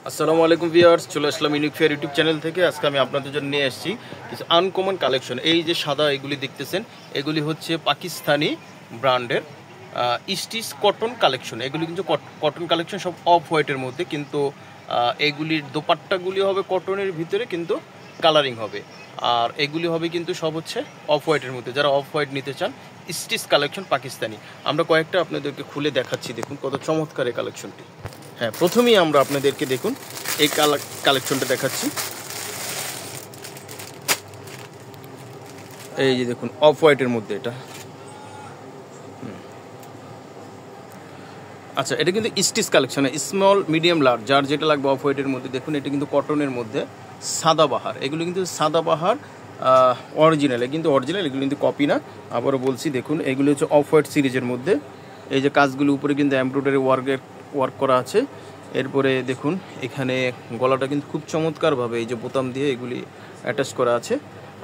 আসসালামু আলাইকুম ভিউয়ার্স, চলে আসলাম ইউনিক ফেয়ার ইউটিউব চ্যানেল থেকে। আজকে আমি আপনাদের জন্য নিয়ে আসছি কিছু আনকমন কালেকশন। এই যে সাদা এগুলি দেখতেছেন, এগুলি হচ্ছে পাকিস্তানি ব্র্যান্ডের স্টিচ কটন কালেকশন। এগুলি কিন্তু কটন কালেকশন, সব অফ হোয়াইটের মধ্যে, কিন্তু এগুলির দোপাট্টাগুলি হবে কটনের ভিতরে, কিন্তু কালারিং হবে। আর এগুলি হবে কিন্তু সব হচ্ছে অফ হোয়াইটের মধ্যে। যারা অফ হোয়াইট নিতে চান, স্টিচ কালেকশন পাকিস্তানি, আমরা কয়েকটা আপনাদেরকে খুলে দেখাচ্ছি। দেখুন কত চমৎকার এই কালেকশনটি। হ্যাঁ, প্রথমেই আমরা আপনাদেরকে দেখুন এই কালেকশনটা দেখাচ্ছি। এই যে দেখুন অফ হোয়াইটের মধ্যে এটা। আচ্ছা, এটা কিন্তু stitch collection, small medium large, যার যেটা লাগবে অফ হোয়াইটের মধ্যে। দেখুন এটা কিন্তু কটনের মধ্যে সাদাবাহার। এগুলো কিন্তু সাদাবাহার অরিজিনাল, কিন্তু অরিজিনাল, এগুলো কিন্তু কপি না। আবারও বলছি, দেখুন এগুলো হচ্ছে অফ হোয়াইট সিরিজের মধ্যে। এই যে কাজগুলো উপরে কিন্তু এমব্রয়ডারি ওয়ার্ক করা আছে। এরপরে দেখুন এখানে গলাটা কিন্তু খুব চমৎকারভাবে এই যে বোতাম দিয়ে এগুলি অ্যাটাচ করা আছে।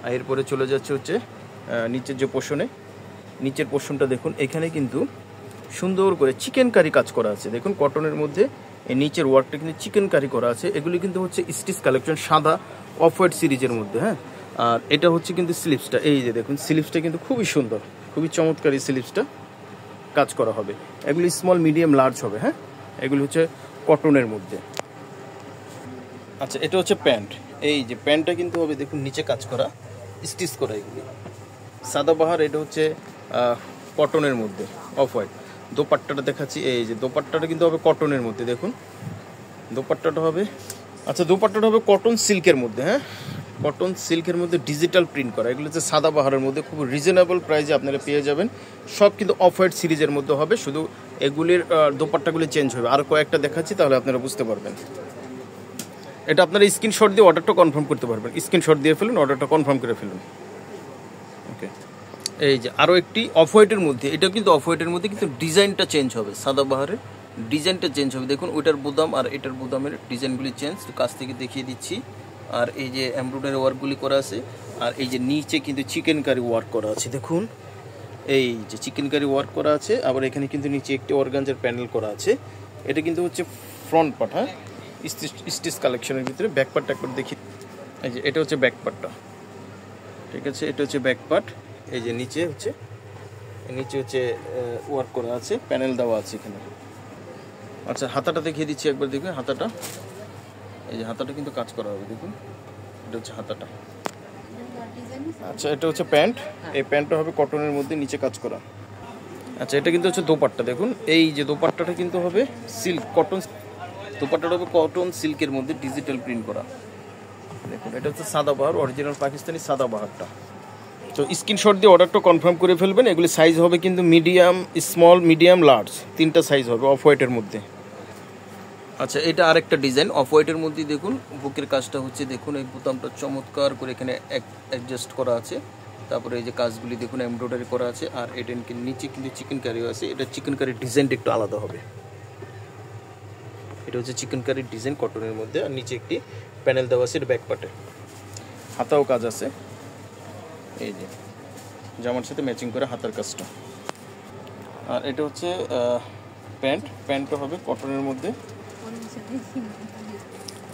আর এরপরে চলে যাচ্ছে হচ্ছে নিচের যে নিচের পোর্শনটা দেখুন, এখানে কিন্তু সুন্দর করে চিকেন কারি কাজ করা আছে। দেখুন কটনের মধ্যে এই নিচের ওয়ার্কটা কিন্তু চিকেন কারি করা আছে। এগুলি কিন্তু হচ্ছে স্টিচ কালেকশন, সাদা অফ হোয়াইট সিরিজের মধ্যে। হ্যাঁ, আর এটা হচ্ছে কিন্তু স্লিভসটা। এই যে দেখুন স্লিভসটা কিন্তু খুবই সুন্দর, খুবই চমৎকার এই স্লিভসটা কাজ করা হবে। এগুলি স্মল মিডিয়াম লার্জ হবে। হ্যাঁ, এগুলি হচ্ছে কটনের মধ্যে। আচ্ছা, এটা হচ্ছে প্যান্ট। এই যে প্যান্টটা কিন্তু হবে দেখুন নিচে কাজ করা, স্টিচ করা। এগুলি সাদাবাহার, এটা হচ্ছে কটনের মধ্যে অফ হোয়াইট। দোপাট্টাটা দেখাচ্ছি। এই যে দোপাট্টাটা কিন্তু হবে কটনের মধ্যে। দেখুন দোপাট্টাটা হবে, আচ্ছা দোপাট্টাটা হবে কটন সিল্কের মধ্যে। হ্যাঁ, কটন সিল্কের মধ্যে ডিজিটাল প্রিন্ট করা। এগুলো হচ্ছে সাদাবাহারের মধ্যে, খুব রিজনেবল প্রাইসে আপনারা পেয়ে যাবেন। সব কিন্তু অফ হোয়াইট সিরিজের মধ্যে হবে, শুধু এগুলির দোপাট্টাগুলি চেঞ্জ হবে। আর কয়েকটা দেখাচ্ছি, তাহলে আপনারা বুঝতে পারবেন। এটা আপনারা স্ক্রিনশট দিয়ে অর্ডারটা কনফার্ম করতে পারবেন। স্ক্রিনশট দিয়ে ফেলুন, অর্ডারটা কনফার্ম করে ফেলুন। ওকে, এই যে আরও একটি অফ হোয়াইটের মধ্যে। এটা কিন্তু অফ হোয়াইটের মধ্যে, কিন্তু ডিজাইনটা চেঞ্জ হবে। সাদাবাহারের ডিজাইনটা চেঞ্জ হবে। দেখুন ওইটার বোতাম আর এটার বোতামের ডিজাইনগুলি চেঞ্জ, কাছ থেকে দেখিয়ে দিচ্ছি। আর এই যে এমব্রয়ডারি ওয়ার্কগুলি করা আছে, আর এই যে নিচে কিন্তু চিকেন কারি ওয়ার্ক করা আছে। দেখুন এই যে চিকেন কারি ওয়ার্ক করা আছে। আবার এখানে কিন্তু নিচে একটি অর্গানজার প্যানেল করা আছে। এটা কিন্তু হচ্ছে ফ্রন্ট পার্ট। হ্যাঁ, স্টিচ কালেকশনের ভিতরে ব্যাক পার্টটা একবার দেখি। এই যে এটা হচ্ছে ব্যাক পার্টটা, ঠিক আছে, এটা হচ্ছে ব্যাক পার্ট। এই যে নিচে হচ্ছে ওয়ার্ক করা আছে, প্যানেল দেওয়া আছে এখানে। আচ্ছা, হাতাটা দেখিয়ে দিচ্ছি একবার, দেখুন হাতাটা। এই যে হাতাটা কিন্তু কাজ করা হবে। দেখুন এটা হচ্ছে হাতাটা। আচ্ছা, এটা হচ্ছে প্যান্ট। এই প্যান্টটা হবে কটনের মধ্যে, নিচে কাজ করা। আচ্ছা, এটা কিন্তু হচ্ছে দোপাট্টা। দেখুন এই যে দোপাট্টাটা কিন্তু হবে সিল্ক কটন। দোপাট্টাটা হবে কটন সিল্কের মধ্যে ডিজিটাল প্রিন্ট করা। দেখুন এটা হচ্ছে সাদাবাহার, অরিজিনাল পাকিস্তানি সাদাবাহারটা। তো স্ক্রিনশট দিয়ে অর্ডারটা কনফার্ম করে ফেলবেন। এগুলি সাইজ হবে কিন্তু মিডিয়াম, স্মল, মিডিয়াম, লার্জ, তিনটা সাইজ হবে অফ হোয়াইটের মধ্যে। আচ্ছা, এটা আরেকটা ডিজাইন অফ হোয়াইটের মধ্যে। দেখুন বুকের কাজটা হচ্ছে, দেখুন এই বোতামটা চমৎকার করে এখানে অ্যাডজাস্ট করা আছে। তারপরে এই যে কাজগুলি দেখুন এমব্রয়ডারি করা আছে। আর এটা নিচে কিন্তু চিকেন কারিও আছে। এটা চিকেন কারির ডিজাইনটা একটু আলাদা হবে। এটা হচ্ছে চিকেন কারির ডিজাইন কটনের মধ্যে, আর নিচে একটি প্যানেল দেওয়া আছে। এটা ব্যাক পার্টে হাতাও কাজ আছে। এই যে জামার সাথে ম্যাচিং করে হাতার কাজটা। আর এটা হচ্ছে প্যান্টটা হবে কটনের মধ্যে।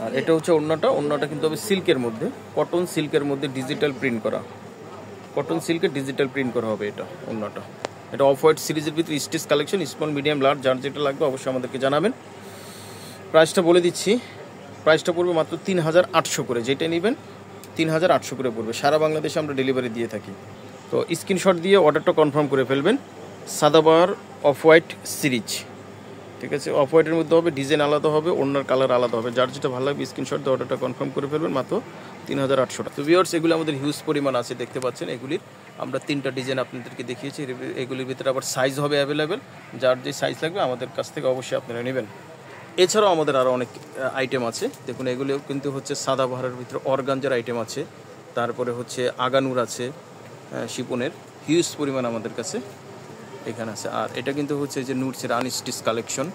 আর এটা হচ্ছে ওড়নাটা কিন্তু হবে সিল্কের মধ্যে, কটন সিল্কের মধ্যে ডিজিটাল প্রিন্ট করা। কটন সিল্কের ডিজিটাল প্রিন্ট করা হবে এটা ওড়নাটা। এটা অফ হোয়াইট সিরিজের ভিতরে stitch collection, small, medium, large, যার যেটা লাগবে অবশ্যই আমাদেরকে জানাবেন। প্রাইসটা বলে দিচ্ছি, প্রাইসটা পড়বে মাত্র 3800 করে। যেটা নেবেন 3800 করে পড়বে। সারা বাংলাদেশে আমরা ডেলিভারি দিয়ে থাকি। তো স্ক্রিনশট দিয়ে অর্ডারটা কনফার্ম করে ফেলবেন। সাদাবাহার অফ হোয়াইট সিরিজ, ঠিক আছে। অফ হোয়াইটের মধ্যে হবে, ডিজাইন আলাদা হবে, ওড়নার কালার আলাদা হবে। যার যেটা ভালো লাগবে স্ক্রিনশট দিয়ে অর্ডারটা কনফার্ম করে ফেলবেন মাত্র 3800 টাকা। তো ভিউয়ার্স, এগুলো আমাদের হিউজ পরিমাণ আছে, দেখতে পাচ্ছেন। এগুলির আমরা 3টা ডিজাইন আপনাদেরকে দেখিয়েছি। এগুলির ভিতরে আবার সাইজ হবে অ্যাভেলেবেল। যার যে সাইজ লাগবে আমাদের কাছ থেকে অবশ্যই আপনারা নেবেন। এছাড়াও আমাদের আরও অনেক আইটেম আছে। দেখুন এগুলিও কিন্তু হচ্ছে সাদাবাহারের ভিতরে অর্গানজার আইটেম আছে। তারপরে হচ্ছে আগানুর আছে, শিপনের হিউজ পরিমাণ আমাদের কাছে এখানে আছে। আর এটা কিন্তু হচ্ছে যে নুটসের আনস্টিচ কালেকশন।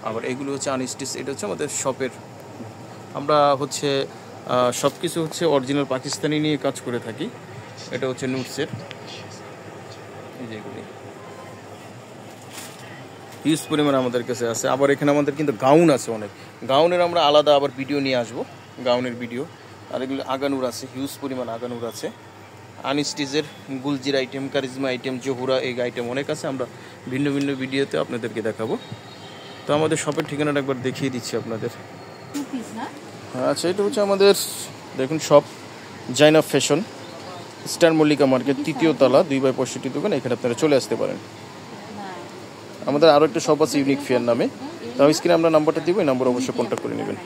আবার এগুলো হচ্ছে আনস্টিচ। এটা হচ্ছে আমাদের শপের, আমরা হচ্ছে সব কিছু হচ্ছে অরিজিনাল পাকিস্তানি নিয়ে কাজ করে থাকি। এটা হচ্ছে নুটসের, এই যেগুলি হিউজ পরিমাণ আমাদের কাছে আছে। আবার এখানে আমাদের কিন্তু গাউন আছে অনেক, গাউনের আমরা আলাদা আবার ভিডিও নিয়ে আসবো, গাউনের ভিডিও। আর এগুলো আগানুর আছে, হিউজ পরিমাণ আগানুর আছে, আনস্টিচের গুলজির আইটেম, কারিজমা আইটেম, জহুরা এই আইটেম অনেক আছে, আমরা ভিন্ন ভিন্ন ভিডিওতে আপনাদেরকে দেখাবো। তো আমাদের শপের ঠিকানাটা একবার দেখিয়ে দিচ্ছি আপনাদের। আচ্ছা, এটা হচ্ছে আমাদের দেখুন shop Zainab fashion, star Mallika market, 3য় তলা, 2/65 দোকান। এখানে আপনারা চলে আসতে পারেন। আমাদের আরও একটা শপ আছে ইউনিক ফেয়ার নামে, তাও স্ক্রিনে আমরা নাম্বারটা দিব, এই নাম্বার অবশ্যই কন্ট্যাক্ট করে নেবেন।